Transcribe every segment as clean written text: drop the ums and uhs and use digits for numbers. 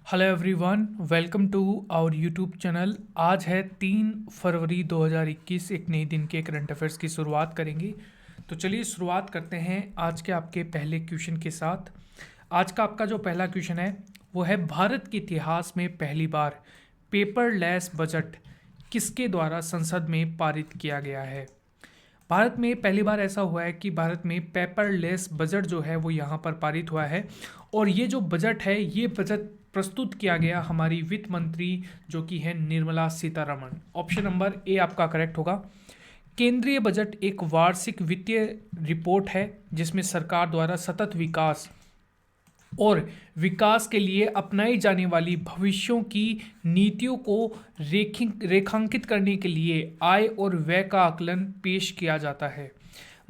Hello everyone, welcome to our YouTube channel. आज है 3 फरवरी 2021। एक नई दिन के करंट अफेयर्स की शुरुआत करेंगे। तो चलिए शुरुआत करते हैं आज के आपके पहले क्वेश्चन के साथ। आज का आपका जो पहला क्वेश्चन है वो है, भारत के इतिहास में पहली बार पेपरलेस बजट किसके द्वारा संसद में पारित किया गया है। भारत में पहली बार ऐसा हुआ है कि भारत में पेपरलेस बजट जो है वो यहाँ पर पारित हुआ है। और ये जो बजट है, ये बजट प्रस्तुत किया गया हमारी वित्त मंत्री जो कि है Nirmala Sitharaman. Option number A आपका करेक्ट होगा। केंद्रीय बजट एक वार्षिक वित्तीय रिपोर्ट है जिसमें सरकार द्वारा सतत विकास और विकास के लिए अपनाई जाने वाली भविष्यों की नीतियों को रेखांकित करने के लिए आय और व्यय का आकलन पेश किया जाता है।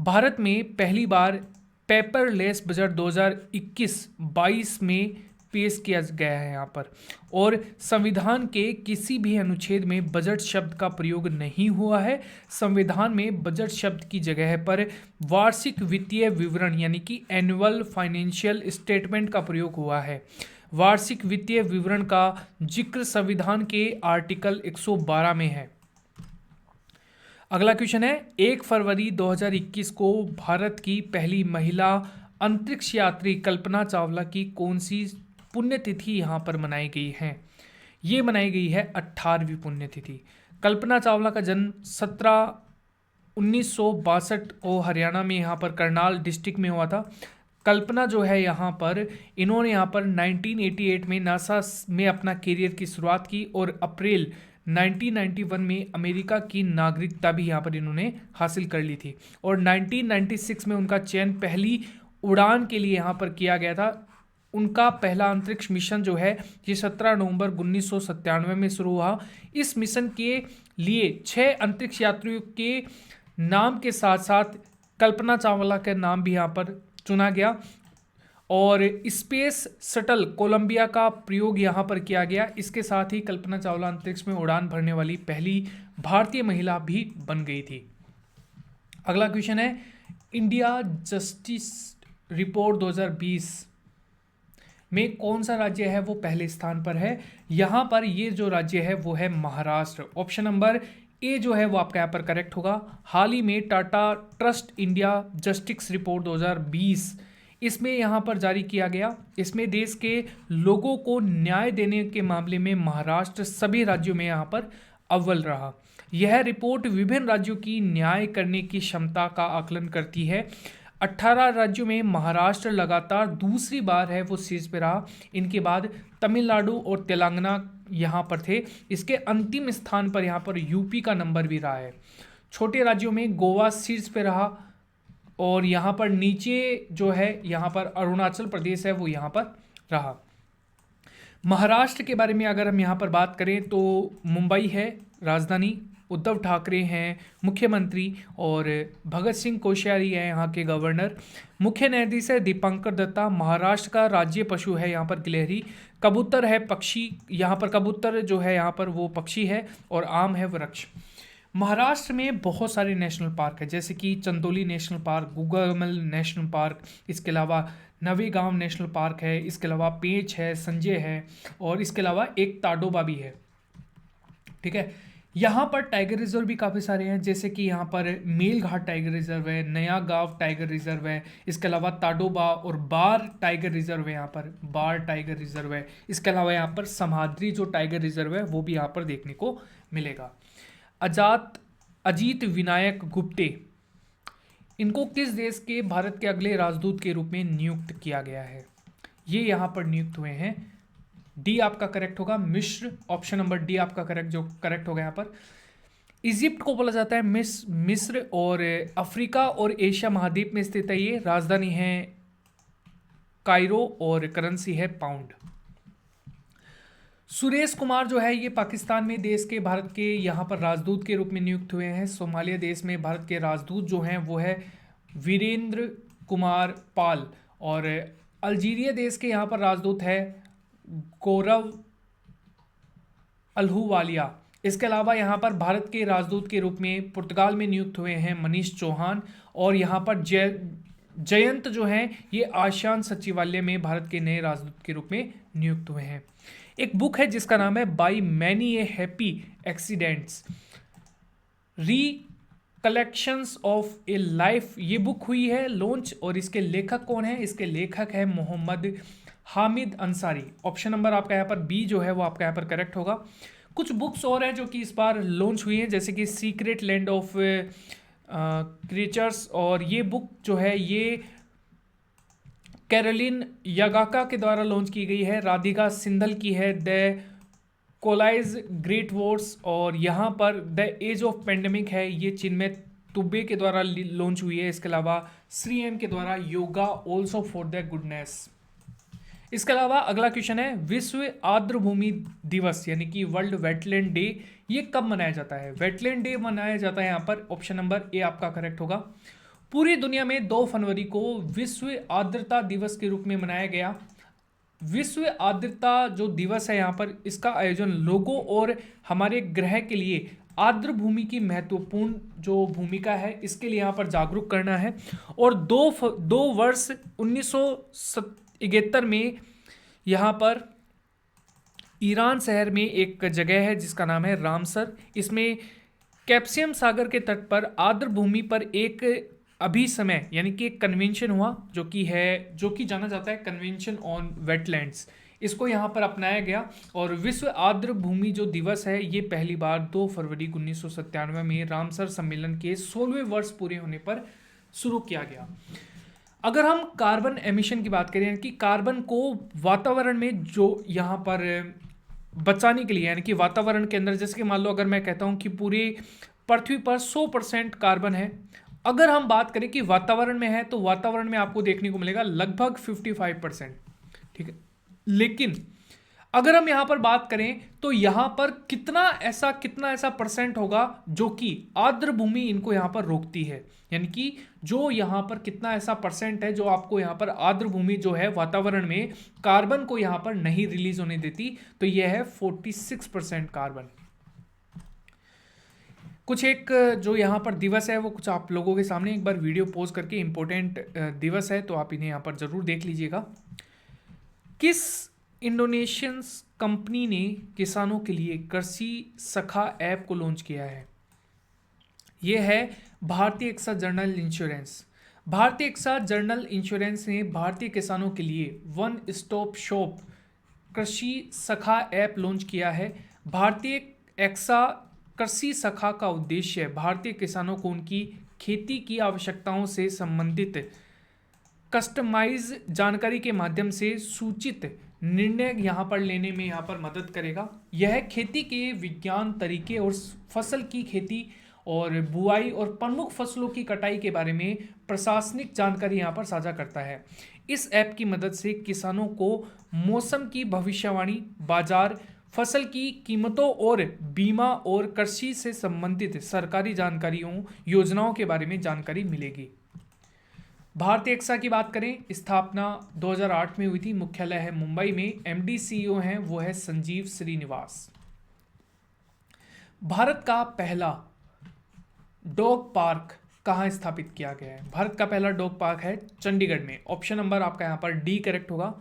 भारत में पहली बार पेपरलेस बजट 2021-22 में पेश किया गया है यहाँ पर। और संविधान के किसी भी अनुच्छेद में बजट शब्द का प्रयोग नहीं हुआ है। संविधान में बजट शब्द की जगह पर वार्षिक वित्तीय विवरण यानी कि एनुअल फाइनेंशियल स्टेटमेंट का प्रयोग हुआ है। वार्षिक वित्तीय विवरण का जिक्र संविधान के आर्टिकल 112 में है। अगला क्वेश्चन है, 1 फरवरी 2021 को भारत की पहली महिला अंतरिक्ष यात्री कल्पना चावला की कौन सी पुण्यतिथि यहाँ पर मनाई गई है। ये मनाई गई है 18वीं पुण्यतिथि। कल्पना चावला का जन्म 1962 को हरियाणा में यहाँ पर करनाल डिस्ट्रिक्ट में हुआ था। कल्पना जो है यहाँ पर, इन्होंने यहाँ पर 1988 में नासा में अपना करियर की शुरुआत की और अप्रैल 1991 में अमेरिका की नागरिकता भी यहाँ पर इन्होंने हासिल कर ली थी। और 1996 में उनका चयन पहली उड़ान के लिए यहाँ पर किया गया था। उनका पहला अंतरिक्ष मिशन जो है ये 17 नवंबर 1997 में शुरू हुआ। इस मिशन के लिए 6 अंतरिक्ष यात्रियों के नाम के साथ साथ कल्पना चावला का नाम भी यहाँ पर चुना गया। और स्पेस शटल कोलंबिया का प्रयोग यहाँ पर किया गया। इसके साथ ही कल्पना चावला अंतरिक्ष में उड़ान भरने वाली पहली भारतीय महिला भी बन गई थी। अगला क्वेश्चन है, इंडिया जस्टिस रिपोर्ट 2020 में कौन सा राज्य है वो पहले स्थान पर है। यहाँ पर ये जो राज्य है वो है महाराष्ट्र। ऑप्शन नंबर ए जो है वो आपका यहाँ पर करेक्ट होगा। हाल ही में Tata trust India justice report 2020 इसमें यहाँ पर जारी किया गया। इसमें देश के लोगों को न्याय देने के मामले में महाराष्ट्र सभी राज्यों में यहाँ पर अव्वल रहा। यह रिपोर्ट विभिन्न राज्यों की न्याय करने की क्षमता का आकलन करती है। 18 राज्यों में महाराष्ट्र लगातार दूसरी बार है वो शीर्ष पे रहा। इनके बाद तमिलनाडु और तेलंगाना यहाँ पर थे। इसके अंतिम स्थान पर यहाँ पर यूपी का नंबर भी रहा है। छोटे राज्यों में गोवा शीर्ष पे रहा और यहाँ पर नीचे जो है यहाँ पर अरुणाचल प्रदेश है वो यहाँ पर रहा। महाराष्ट्र के बारे में अगर हम यहाँ पर बात करें तो मुंबई है राजधानी, उद्धव ठाकरे हैं मुख्यमंत्री और भगत सिंह कोश्यारी है यहाँ के गवर्नर। मुख्य न्यायाधीश है दीपांकर दत्ता। महाराष्ट्र का राज्य पशु है यहाँ पर गिलहरी। कबूतर है पक्षी, यहाँ पर कबूतर जो है यहाँ पर वो पक्षी है। और आम है वृक्ष। महाराष्ट्र में बहुत सारे नेशनल पार्क है जैसे कि Chandoli national park, Gugamal national park, इसके अलावा नवेगांव नेशनल पार्क है, इसके अलावा पेंच है, संजय है और इसके अलावा एक ताडोबा भी है। ठीक है, यहाँ पर टाइगर रिजर्व भी काफ़ी सारे हैं जैसे कि यहाँ पर मेलघाट टाइगर रिजर्व है, नया गांव टाइगर रिजर्व है, इसके अलावा ताडोबा और बार टाइगर रिजर्व है, यहाँ पर बार टाइगर रिजर्व है। इसके अलावा यहाँ पर समाद्री जो टाइगर रिजर्व है वो भी यहाँ पर देखने को मिलेगा। अजीत विनायक गुप्ते, इनको किस देश के भारत के अगले राजदूत के रूप में नियुक्त किया गया है। ये यहाँ पर नियुक्त हुए हैं। डी आपका करेक्ट होगा, मिस्र। ऑप्शन नंबर डी आपका करेक्ट होगा। यहाँ पर इजिप्ट को बोला जाता है मिस्र और अफ्रीका और एशिया महाद्वीप में स्थित है। ये राजधानी है कायरो और करेंसी है पाउंड। सुरेश कुमार जो है ये पाकिस्तान में देश के भारत के यहाँ पर राजदूत के रूप में नियुक्त हुए हैं। सोमालिया देश में भारत के राजदूत जो हैं वो है वीरेंद्र कुमार पाल। और अल्जीरिया देश के यहाँ पर राजदूत है गौरव अल्हुवालिया। इसके अलावा यहाँ पर भारत के राजदूत के रूप में पुर्तगाल में नियुक्त हुए हैं मनीष चौहान। और यहाँ पर जयंत जो हैं ये आसियान सचिवालय में भारत के नए राजदूत के रूप में नियुक्त हुए हैं। एक बुक है जिसका नाम है by many a happy accidents, collections of A life, ये बुक हुई है लॉन्च। और इसके लेखक कौन है? इसके लेखक है मोहम्मद हामिद अंसारी। ऑप्शन नंबर आपका यहाँ पर बी जो है वो आपका यहाँ पर करेक्ट होगा। कुछ बुक्स और हैं जो कि इस बार लॉन्च हुई हैं, जैसे कि सीक्रेट लैंड ऑफ क्रिएचर्स, और ये बुक जो है ये कैरोलिन यागाका के द्वारा लॉन्च की गई है। राधिका सिंधल की है द कोलाइज ग्रेट वॉर्स, और यहाँ पर द एज ऑफ पेंडेमिक है, ये चिन्मय तुब्बे के द्वारा लॉन्च हुई है। इसके अलावा श्री एम के द्वारा yoga also for the goodness. इसके अलावा अगला क्वेश्चन है विश्व आर्द्र भूमि दिवस यानी कि वर्ल्ड वेटलैंड डे, ये कब मनाया जाता है? वेटलैंड डे मनाया जाता है यहाँ पर, ऑप्शन नंबर ए आपका करेक्ट होगा। पूरी दुनिया में 2 फरवरी को विश्व आर्द्रता दिवस के रूप में मनाया गया। विश्व आर्द्रता जो दिवस है यहाँ पर, इसका आयोजन लोगों और हमारे ग्रह के लिए आर्द्र भूमि की महत्वपूर्ण जो भूमिका है इसके लिए यहाँ पर जागरूक करना है। और 2 वर्ष 1973 में यहाँ पर ईरान शहर में एक जगह है जिसका नाम है रामसर, इसमें कैस्पियन सागर के तट पर आर्द्र भूमि पर एक अभिसमय यानी कि एक कन्वेंशन हुआ जो कि जाना जाता है कन्वेंशन ऑन वेटलैंड्स। इसको यहाँ पर अपनाया गया और विश्व आर्द्र भूमि जो दिवस है ये पहली बार 2 फरवरी 1997 में रामसर सम्मेलन के 16वें वर्ष पूरे होने पर शुरू किया गया। अगर हम कार्बन एमिशन की बात करें कि कार्बन को वातावरण में जो यहाँ पर बचाने के लिए यानी कि वातावरण के अंदर, जैसे कि मान लो अगर मैं कहता हूँ कि पूरी पृथ्वी पर 100% कार्बन है, अगर हम बात करें कि वातावरण में है तो वातावरण में आपको देखने को मिलेगा लगभग 55%, ठीक है। लेकिन अगर हम यहां पर बात करें तो यहां पर कितना ऐसा परसेंट होगा जो कि आर्द्र भूमि इनको यहां पर रोकती है, यानी कि जो यहां पर कितना ऐसा परसेंट है जो आपको यहां पर आर्द्र भूमि जो है वातावरण में कार्बन को यहां पर नहीं रिलीज होने देती, तो यह है 46% कार्बन। कुछ एक जो यहाँ पर दिवस है वो कुछ आप लोगों के सामने एक बार वीडियो पोज करके, इंपॉर्टेंट दिवस है तो आप इन्हें यहाँ पर ज़रूर देख लीजिएगा। किस इंडोनेशियन कंपनी ने किसानों के लिए कृषि सखा ऐप को लॉन्च किया है? ये है भारतीय एक्सा जनरल इंश्योरेंस। भारतीय एक्सा जनरल इंश्योरेंस ने भारतीय किसानों के लिए वन स्टॉप शॉप कृषि सखा ऐप लॉन्च किया है। भारतीय एक्सा कृषि सखा का उद्देश्य भारतीय किसानों को उनकी खेती की आवश्यकताओं से संबंधित कस्टमाइज जानकारी के माध्यम से सूचित निर्णय यहाँ पर लेने में यहाँ पर मदद करेगा। यह खेती के विज्ञान तरीके और फसल की खेती और बुआई और प्रमुख फसलों की कटाई के बारे में प्रशासनिक जानकारी यहाँ पर साझा करता है। इस ऐप की मदद से किसानों को मौसम की भविष्यवाणी, बाजार, फसल की कीमतों और बीमा और कृषि से संबंधित सरकारी जानकारियों योजनाओं के बारे में जानकारी मिलेगी। भारतीय एक्सा की बात करें, स्थापना 2008 में हुई थी, मुख्यालय है मुंबई में, एमडी सीईओ हैं वो है संजीव श्रीनिवास। भारत का पहला डॉग पार्क कहाँ स्थापित किया गया है? भारत का पहला डॉग पार्क है चंडीगढ़ में। ऑप्शन नंबर आपका यहाँ पर डी करेक्ट होगा।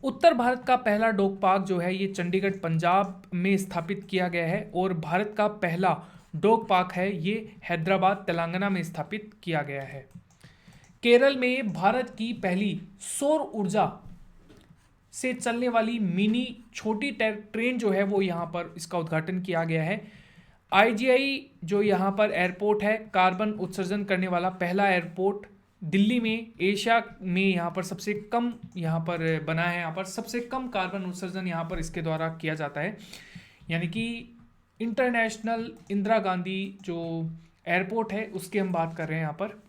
उत्तर भारत का पहला डॉग पार्क जो है ये चंडीगढ़ पंजाब में स्थापित किया गया है और भारत का पहला डॉग पार्क है ये हैदराबाद तेलंगाना में स्थापित किया गया है। केरल में भारत की पहली सौर ऊर्जा से चलने वाली मिनी छोटी ट्रेन जो है वो यहाँ पर इसका उद्घाटन किया गया है। आईजीआई जो यहाँ पर एयरपोर्ट है, कार्बन उत्सर्जन करने वाला पहला एयरपोर्ट दिल्ली में, एशिया में यहाँ पर सबसे कम यहाँ पर बना है। यहाँ पर सबसे कम कार्बन उत्सर्जन यहाँ पर इसके द्वारा किया जाता है, यानी कि इंटरनेशनल इंदिरा गांधी जो एयरपोर्ट है उसकी हम बात कर रहे हैं यहाँ पर।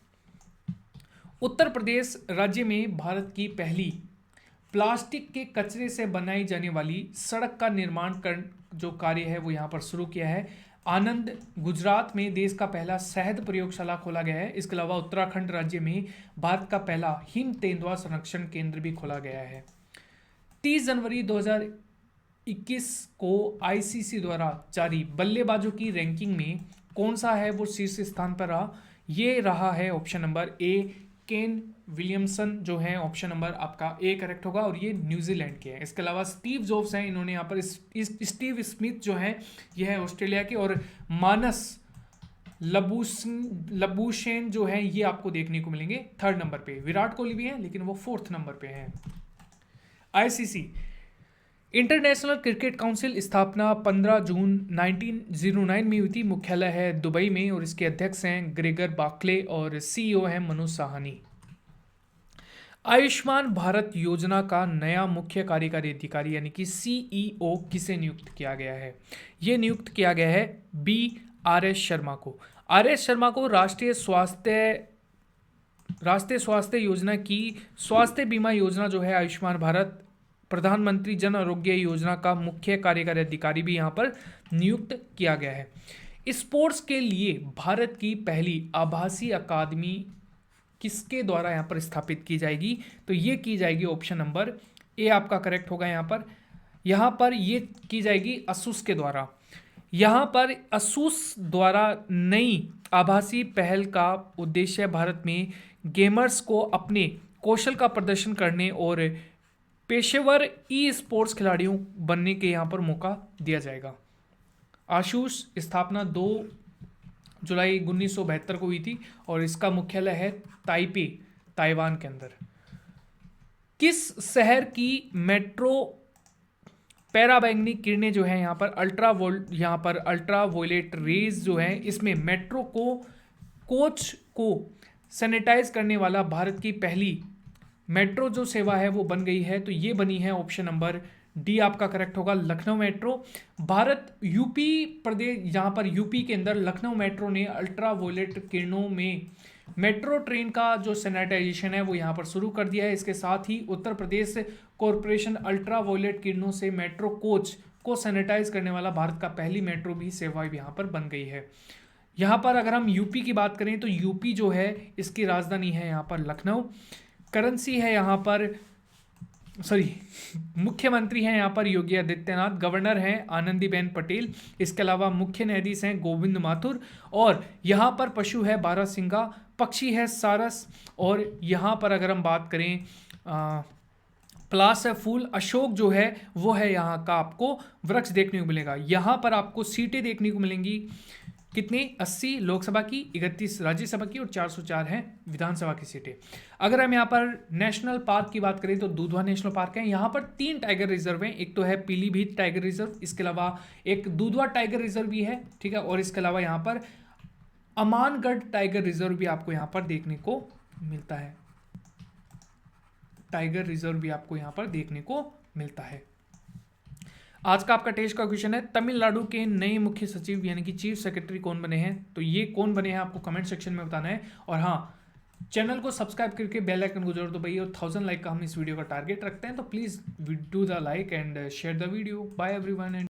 उत्तर प्रदेश राज्य में भारत की पहली प्लास्टिक के कचरे से बनाई जाने वाली सड़क का निर्माण कर जो कार्य है वो यहाँ पर शुरू किया है। आनंद गुजरात में देश का पहला शहद प्रयोगशाला खोला गया है। इसके अलावा उत्तराखंड राज्य में भारत का पहला हिम तेंदुआ संरक्षण केंद्र भी खोला गया है। 30 जनवरी 2021 को आईसीसी द्वारा जारी बल्लेबाजों की रैंकिंग में कौन सा है वो शीर्ष स्थान पर रहा? ये रहा है option number A Kane Williamson जो है ऑप्शन नंबर आपका ए करेक्ट होगा और ये न्यूजीलैंड के हैं। इसके अलावा स्टीव जॉब्स हैं, इन्होंने यहाँ पर स्टीव स्मिथ जो है ये है ऑस्ट्रेलिया के, और मानस लबूशेन जो है ये आपको देखने को मिलेंगे थर्ड नंबर पे। विराट कोहली भी हैं लेकिन वो फोर्थ नंबर पे हैं। आईसीसी इंटरनेशनल क्रिकेट काउंसिल स्थापना 15 जून 1909 में हुई थी। मुख्यालय है दुबई में और इसके अध्यक्ष हैं ग्रेगर बाकले और सीईओ हैं मनोज साहनी। आयुष्मान भारत योजना का नया मुख्य कार्यकारी अधिकारी यानी कि सीईओ किसे नियुक्त किया गया है? ये नियुक्त किया गया है BRS शर्मा को। RS शर्मा को राष्ट्रीय स्वास्थ्य योजना की स्वास्थ्य बीमा योजना जो है आयुष्मान भारत प्रधानमंत्री जन आरोग्य योजना का मुख्य कार्यकारी अधिकारी भी यहाँ पर नियुक्त किया गया है। स्पोर्ट्स के लिए भारत की पहली आभासी अकादमी किसके द्वारा यहाँ पर स्थापित की जाएगी? तो ये की जाएगी ऑप्शन नंबर ए आपका करेक्ट होगा। यहाँ पर ये की जाएगी असूस के द्वारा। यहाँ पर असूस द्वारा नई आभासी पहल का उद्देश्य भारत में गेमर्स को अपने कौशल का प्रदर्शन करने और पेशेवर स्पोर्ट्स खिलाड़ियों बनने के यहाँ पर मौका दिया जाएगा। आशुष स्थापना 2 जुलाई 1972 को हुई थी और इसका मुख्यालय है ताइपे, ताइवान के अंदर। किस शहर की मेट्रो पैराबैंगनी किरणें जो है यहाँ पर अल्ट्रावोलेट रेज जो है, इसमें मेट्रो कोच को सैनिटाइज करने वाला भारत की पहली मेट्रो जो सेवा है वो बन गई है। तो ये बनी है ऑप्शन नंबर डी आपका करेक्ट होगा, लखनऊ मेट्रो। भारत यूपी प्रदेश, यहाँ पर यूपी के अंदर लखनऊ मेट्रो ने अल्ट्रावोलेट किरणों में मेट्रो ट्रेन का जो सैनिटाइजेशन है वो यहाँ पर शुरू कर दिया है। इसके साथ ही उत्तर प्रदेश कॉरपोरेशन अल्ट्रावोलेट किरणों से मेट्रो कोच को सैनिटाइज करने वाला भारत का पहली मेट्रो भी सेवा यहाँ पर बन गई है। यहाँ पर अगर हम यूपी की बात करें तो यूपी जो है इसकी राजधानी है यहाँ पर लखनऊ। करेंसी है यहाँ पर मुख्यमंत्री हैं यहाँ पर योगी आदित्यनाथ, गवर्नर हैं आनंदीबेन पटेल। इसके अलावा मुख्य न्यायाधीश हैं गोविंद माथुर और यहाँ पर पशु है बारहसिंगा, पक्षी है सारस और यहाँ पर अगर हम बात करें प्लास है फूल अशोक जो है वो है यहाँ का आपको वृक्ष देखने को मिलेगा। यहाँ पर आपको सीटें देखने को मिलेंगी कितनी? 80 लोकसभा की, 31 राज्यसभा की और 404 हैं विधानसभा की सीटें। अगर हम यहाँ पर नेशनल पार्क की बात करें तो दुधवा नेशनल पार्क है। यहाँ पर 3 टाइगर रिजर्व हैं, एक तो है पीलीभीत टाइगर रिजर्व, इसके अलावा एक दुधवा टाइगर रिजर्व भी है, ठीक है, और इसके अलावा यहाँ पर अमानगढ़ टाइगर रिजर्व भी आपको यहाँ पर देखने को मिलता है। टाइगर रिजर्व भी आपको यहाँ पर देखने को मिलता है। आज का आपका टेस्ट का क्वेश्चन है तमिलनाडु के नए मुख्य सचिव यानी कि चीफ सेक्रेटरी कौन बने हैं? तो ये कौन बने हैं आपको कमेंट सेक्शन में बताना है। और हाँ, चैनल को सब्सक्राइब करके बेल आइकन को जरूर दबाइए और 1000 लाइक का हम इस वीडियो का टारगेट रखते हैं। तो please do the like and share the video. Bye everyone and